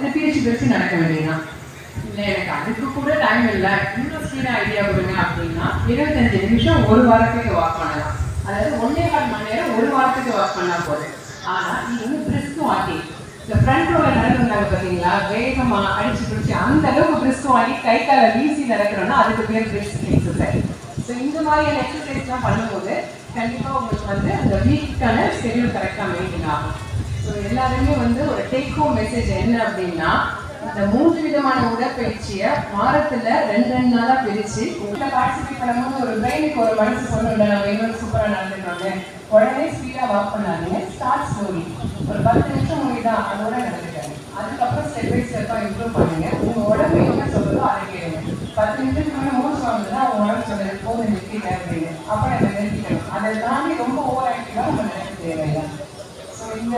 அதை பிரித்து நடக்க வேண்டியதுதான். இல்லை எனக்கு அதுக்கு கூட டைம் இல்லை, இன்னும் ஸ்பீடாக ஐடியா கொடுங்க அப்படின்னா 25 நிமிஷம் ஒரு வாரத்துக்கு வாக் பண்ணலாம். அதாவது 1.25 மணி நேரம் ஒரு வாரத்துக்கு வாக் பண்ணால் போதும். ஆனால் இது வந்து பிரிஸ்க் வாக்கிங். இந்த ஃப்ரண்ட் ரோவில் நடந்தாங்க பார்த்தீங்களா, வேகமாக அடிச்சு பிடிச்சி அந்த அளவுக்கு பிரிஸ்க் வாங்கி கை காலை வீசி நடக்கிறோன்னா அதுக்கு பேர் பிரிஸ்க் எக்ஸசைஸ். ஸோ இந்த மாதிரியான எக்ஸசைஸ்லாம் பண்ணும்போது கண்டிப்பாக உங்களுக்கு வந்து அந்த வீக்கான ஷெடியூல் கரெக்டாக மெயின்டைன் ஆகும். ஸோ எல்லாருமே வந்து ஒரு டேக் ஹோம் மெசேஜ் என்ன அப்படின்னா, இந்த 3 விதமான உடற்பயிற்சியை வாரத்தில் 2 நாளாக பிரித்து உங்களை பார்ட்டிசிபேட் பண்ணும்போது ஒரு பிரெயினுக்கு ஒரு மனசு சொல்லுங்க, நம்ம இன்னொரு சூப்பராக நடந்துருவாங்க, உடனே ஸ்பீடாக வாக் பண்ணாதீங்க, ஸ்டார்ட் ஸ்லோலி. ஒரு 10 நிமிஷம் முடிதான் அதோட நடந்துக்காங்க. அதுக்கப்புறம் ஸ்டெப் பை ஸ்டெப்பாக இம்ப்ரூவ் பண்ணுங்க. உங்கள் உடம்பு என்ன சொல்லுதோ அதை கேளுங்க. 10 நிமிஷத்துக்கு மேலே மூச்சு வாங்குதுன்னா அவங்க உடம்பு சொல்லுது போது நிறுத்திங்க அப்படின்னு, அப்போ நம்ம நிறுத்திக்கணும். அதை தாண்டி ரொம்ப ஓவர் ஆக்டிவாக நம்ம நினைக்க தேவையில்லை. ஸோ இந்த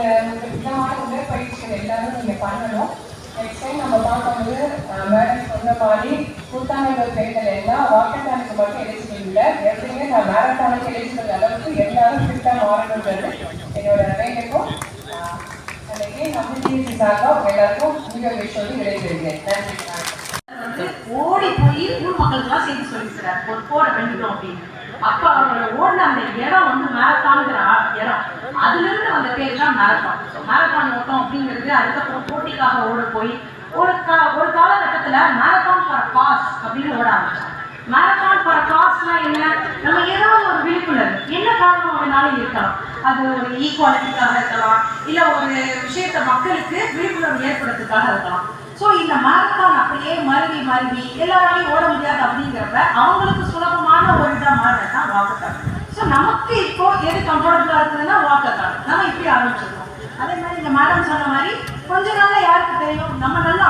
விதமான உடற்பயிற்சிகள் எல்லாரும் நீங்கள் பண்ணணும். நெக்ஸ்ட் டைம் நம்ம பார்க்கும்போது மேடம் சொன்ன மாதிரி புத்தாண்டுகள் பெண்கள் எல்லாம் வாக்கத்தானுக்கு மட்டும் எலிஜிபிள் இல்லை, எப்படியுமே நான் மேரத்தானுக்கு எலிஜிபிள் அளவுக்கு எல்லாரும் ஃபிட்டாக மாறணுன்றது என்னோட வேலைக்கும் அன்றைக்கி நம்ம சார்பாக எல்லாருக்கும் மிக விஷயம் விளைவிக்கிறேன். நன்றி. ஓடி போய் ஊர் மக்களுக்கெல்லாம் செய்தி சொல்லிக்கிறார் ஒரு போரை வென்றோம் அப்படின்னு. அப்போ அவரோட ஓடின அந்த இடம் வந்து மேரத்தான்ங்கிற இடம், அதுல இருந்து அந்த பேர் தான் மேரத்தான். மேரத்தான் ஓட்டம் அப்படிங்கிறது அதுக்கப்புறம் போட்டிக்காக ஓட போய் ஒரு காலகட்டத்தில் மேரத்தான் ஃபார் காஸ் அப்படின்னு ஓட ஆரம்பிச்சோம். மேரத்தான் ஃபார் காஸ்னா என்ன, நம்ம ஏதாவது ஒரு விழிப்புணர்வு என்ன காரணம் வேணாலும் இருக்கலாம். அது ஒரு ஈக்குவாலிட்டிக்காக இருக்கலாம், இல்லை ஒரு விஷயத்தை மக்களுக்கு விழிப்புணர்வு ஏற்படுறதுக்காக இருக்கலாம். ஸோ இந்த மேரத்தான் அப்படியே மருவி எல்லாராலையும் ஓட முடியாது அப்படிங்கிறப்ப அவங்களுக்கு சுலபமான ஒரு இதாக மாறினது தான் வாக்கத்தான். ஸோ நமக்கு இப்போ எது கம்ஃபர்டபுளாக இருக்குதுன்னா வாக்கத்தான் நம்ம இப்படி ஆரம்பிச்சிருக்கோம். அதே மாதிரி இந்த மேடம் சொன்ன மாதிரி கொஞ்ச நாள்ல யாருக்கு தெரியும் நம்ம நல்லா